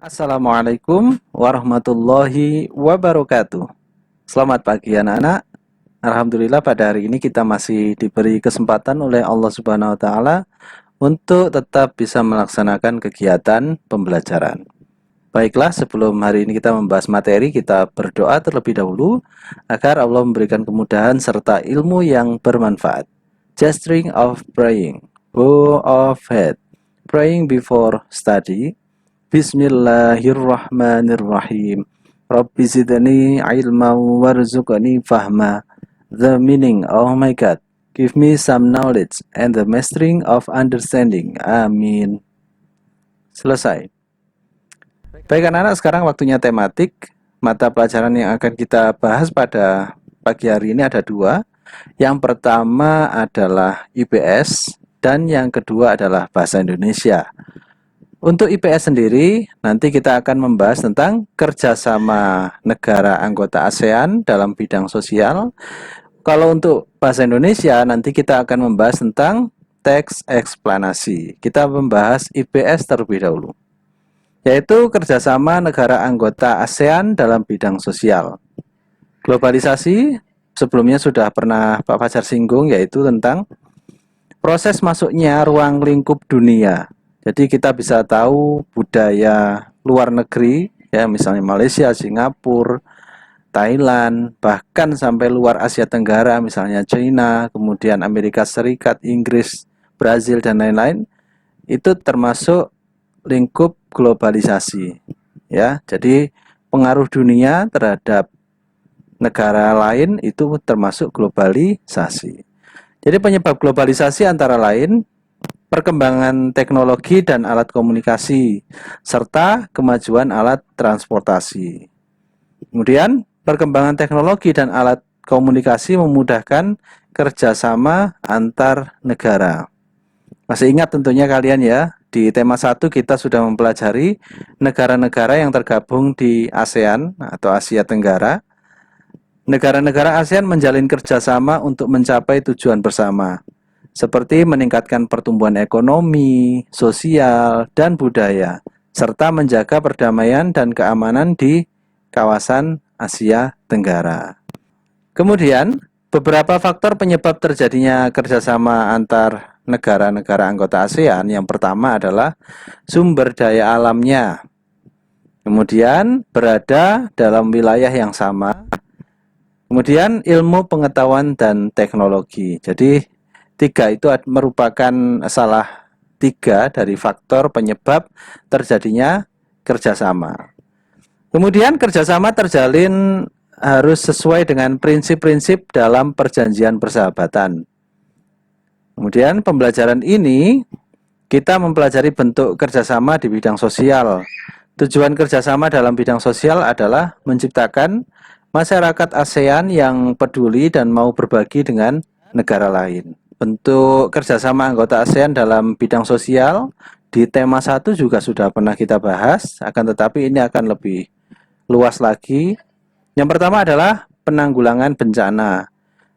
Assalamualaikum warahmatullahi wabarakatuh. Selamat pagi anak-anak. Alhamdulillah pada hari ini kita masih diberi kesempatan oleh Allah Subhanahu wa taala untuk tetap bisa melaksanakan kegiatan pembelajaran. Baiklah, sebelum hari ini kita membahas materi, kita berdoa terlebih dahulu agar Allah memberikan kemudahan serta ilmu yang bermanfaat. Gesturing of praying. Bow of head. Praying before study. Bismillahirrahmanirrahim. Rabbi zidni ilma warzuqni fahma. The meaning, oh my God, give me some knowledge and the mastering of understanding. Amin. Selesai. Baik anak-anak, sekarang waktunya tematik. Mata pelajaran yang akan kita bahas pada pagi hari ini ada dua. Yang pertama adalah IPS dan yang kedua adalah Bahasa Indonesia. Untuk IPS sendiri, nanti kita akan membahas tentang kerjasama negara anggota ASEAN dalam bidang sosial. Kalau untuk Bahasa Indonesia, nanti kita akan membahas tentang teks eksplanasi. Kita membahas IPS terlebih dahulu, yaitu kerjasama negara anggota ASEAN dalam bidang sosial. Globalisasi, sebelumnya sudah pernah Pak Fajar singgung, yaitu tentang proses masuknya ruang lingkup dunia. Jadi kita bisa tahu budaya luar negeri, ya misalnya Malaysia, Singapura, Thailand, bahkan sampai luar Asia Tenggara, misalnya China, kemudian Amerika Serikat, Inggris, Brazil, dan lain-lain, itu termasuk lingkup globalisasi. Ya, jadi pengaruh dunia terhadap negara lain itu termasuk globalisasi. Jadi penyebab globalisasi antara lain perkembangan teknologi dan alat komunikasi, serta kemajuan alat transportasi. Kemudian, perkembangan teknologi dan alat komunikasi memudahkan kerjasama antar negara. Masih ingat tentunya kalian ya, di tema 1 kita sudah mempelajari negara-negara yang tergabung di ASEAN atau Asia Tenggara. Negara-negara ASEAN menjalin kerjasama untuk mencapai tujuan bersama, seperti meningkatkan pertumbuhan ekonomi, sosial, dan budaya, serta menjaga perdamaian dan keamanan di kawasan Asia Tenggara. Kemudian, beberapa faktor penyebab terjadinya kerjasama antar negara-negara anggota ASEAN. Yang pertama adalah sumber daya alamnya. Kemudian, berada dalam wilayah yang sama. Kemudian, ilmu pengetahuan dan teknologi. Jadi, tiga itu merupakan salah tiga dari faktor penyebab terjadinya kerjasama. Kemudian kerjasama terjalin harus sesuai dengan prinsip-prinsip dalam perjanjian persahabatan. Kemudian pembelajaran ini kita mempelajari bentuk kerjasama di bidang sosial. Tujuan kerjasama dalam bidang sosial adalah menciptakan masyarakat ASEAN yang peduli dan mau berbagi dengan negara lain. Bentuk kerjasama anggota ASEAN dalam bidang sosial di tema 1 juga sudah pernah kita bahas, akan tetapi ini akan lebih luas lagi. Yang pertama adalah penanggulangan bencana,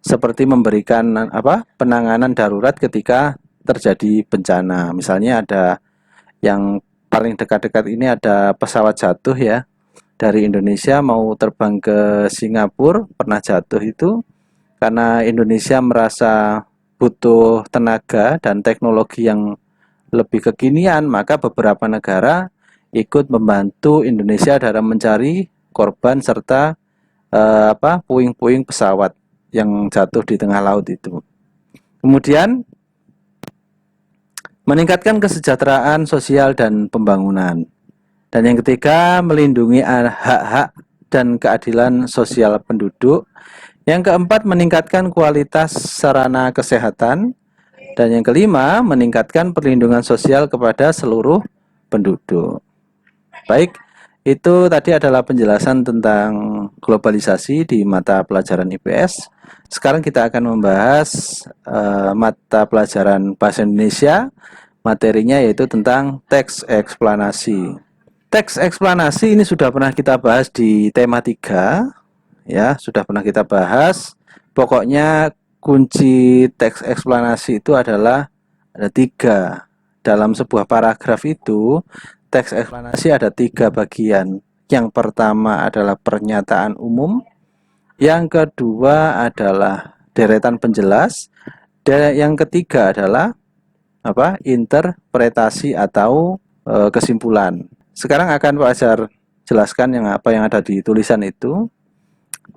seperti memberikan penanganan darurat ketika terjadi bencana. Misalnya ada yang paling dekat-dekat ini ada pesawat jatuh ya, dari Indonesia mau terbang ke Singapura, pernah jatuh itu karena Indonesia merasa butuh tenaga dan teknologi yang lebih kekinian, maka beberapa negara ikut membantu Indonesia dalam mencari korban serta puing-puing pesawat yang jatuh di tengah laut itu. Kemudian meningkatkan kesejahteraan sosial dan pembangunan. Dan yang ketiga, melindungi hak-hak dan keadilan sosial penduduk. Yang keempat, meningkatkan kualitas sarana kesehatan. Dan yang kelima, meningkatkan perlindungan sosial kepada seluruh penduduk. Baik, itu tadi adalah penjelasan tentang globalisasi di mata pelajaran IPS. Sekarang kita akan membahas mata pelajaran Bahasa Indonesia. Materinya yaitu tentang teks eksplanasi. Teks eksplanasi ini sudah pernah kita bahas di tema 3. Ya, sudah pernah kita bahas. Pokoknya kunci teks eksplanasi itu adalah ada 3. Dalam sebuah paragraf itu Teks eksplanasi ada 3 bagian. Yang pertama adalah pernyataan umum, yang kedua adalah deretan penjelas, dan yang ketiga adalah interpretasi atau kesimpulan. Sekarang akan Pak Ajar jelaskan apa yang ada di tulisan itu.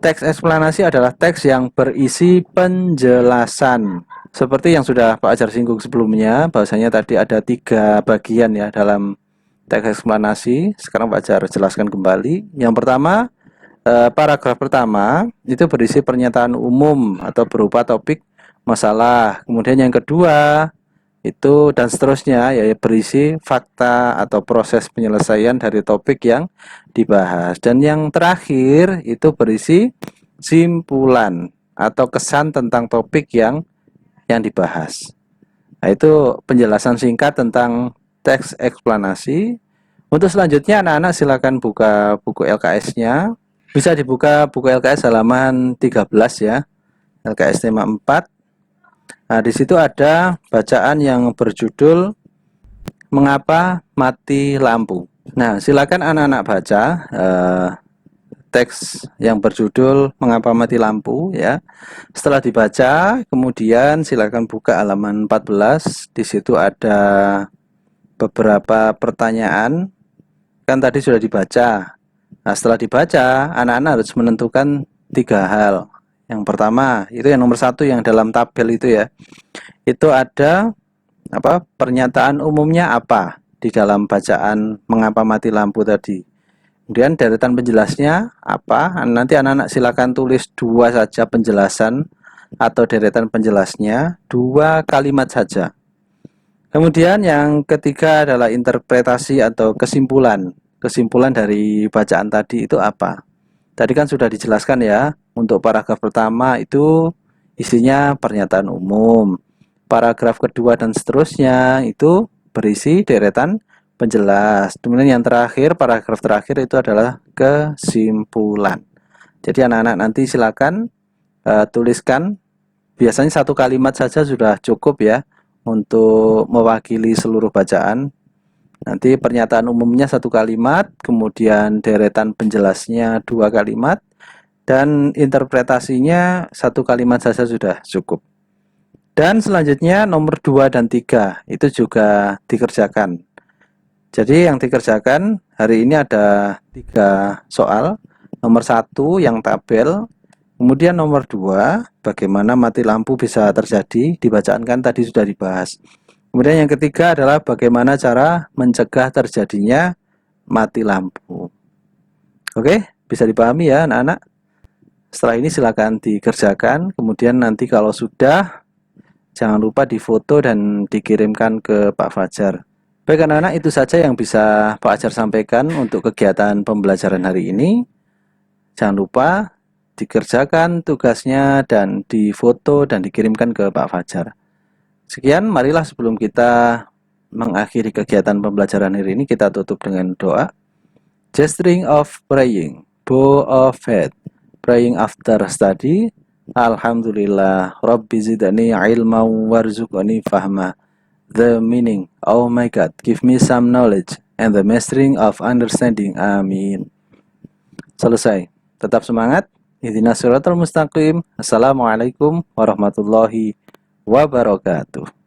Teks eksplanasi adalah teks yang berisi penjelasan. Seperti yang sudah Pak Ajar singgung sebelumnya, bahwasanya tadi ada 3 bagian ya dalam teks eksplanasi. Sekarang Pak Ajar jelaskan kembali. Yang pertama, paragraf pertama itu berisi pernyataan umum atau berupa topik masalah. Kemudian yang kedua itu dan seterusnya ya berisi fakta atau proses penyelesaian dari topik yang dibahas. Dan yang terakhir itu berisi simpulan atau kesan tentang topik yang dibahas. Nah, itu penjelasan singkat tentang teks eksplanasi. Untuk selanjutnya anak-anak silakan buka buku LKS-nya. Bisa dibuka buku LKS halaman 13 ya. LKS tema 4. Nah, di situ ada bacaan yang berjudul Mengapa Mati Lampu. Nah, silakan anak-anak baca teks yang berjudul Mengapa Mati Lampu ya. Setelah dibaca, kemudian silakan buka halaman 14. Di situ ada beberapa pertanyaan. Kan tadi sudah dibaca. Nah, setelah dibaca, anak-anak harus menentukan 3 hal. Yang pertama, itu yang nomor 1 yang dalam tabel itu ya. Itu ada pernyataan umumnya apa di dalam bacaan Mengapa Mati Lampu tadi. Kemudian deretan penjelasnya apa? Nanti anak-anak silakan tulis 2 saja penjelasan atau deretan penjelasnya, 2 kalimat saja. Kemudian yang ketiga adalah interpretasi atau kesimpulan. Kesimpulan dari bacaan tadi itu apa? Tadi kan sudah dijelaskan ya, untuk paragraf pertama itu isinya pernyataan umum. Paragraf kedua dan seterusnya itu berisi deretan penjelas. Kemudian yang terakhir, paragraf terakhir itu adalah kesimpulan. Jadi anak-anak nanti silakan tuliskan, biasanya 1 kalimat saja sudah cukup ya untuk mewakili seluruh bacaan. Nanti pernyataan umumnya 1 kalimat, kemudian deretan penjelasnya 2 kalimat, dan interpretasinya 1 kalimat saja sudah cukup. Dan selanjutnya nomor 2 dan 3 itu juga dikerjakan. Jadi yang dikerjakan hari ini ada 3 soal. Nomor 1 yang tabel, kemudian nomor 2 bagaimana mati lampu bisa terjadi, dibacaan kan tadi sudah dibahas. Kemudian yang ketiga adalah bagaimana cara mencegah terjadinya mati lampu. Oke, bisa dipahami ya anak-anak? Setelah ini silakan dikerjakan, kemudian nanti kalau sudah jangan lupa difoto dan dikirimkan ke Pak Fajar. Baik anak-anak, itu saja yang bisa Pak Fajar sampaikan untuk kegiatan pembelajaran hari ini. Jangan lupa dikerjakan tugasnya dan difoto dan dikirimkan ke Pak Fajar. Sekian, marilah sebelum kita mengakhiri kegiatan pembelajaran hari ini, kita tutup dengan doa. Gesturing of praying, bow of faith, praying after study. Alhamdulillah, Rabbi zidani ilma warzuqani fahma. The meaning, oh my God, give me some knowledge and the mastering of understanding. Amin. Selesai. Tetap semangat. Ihdinas siratal mustaqim. Assalamualaikum warahmatullahi wabarakatuh.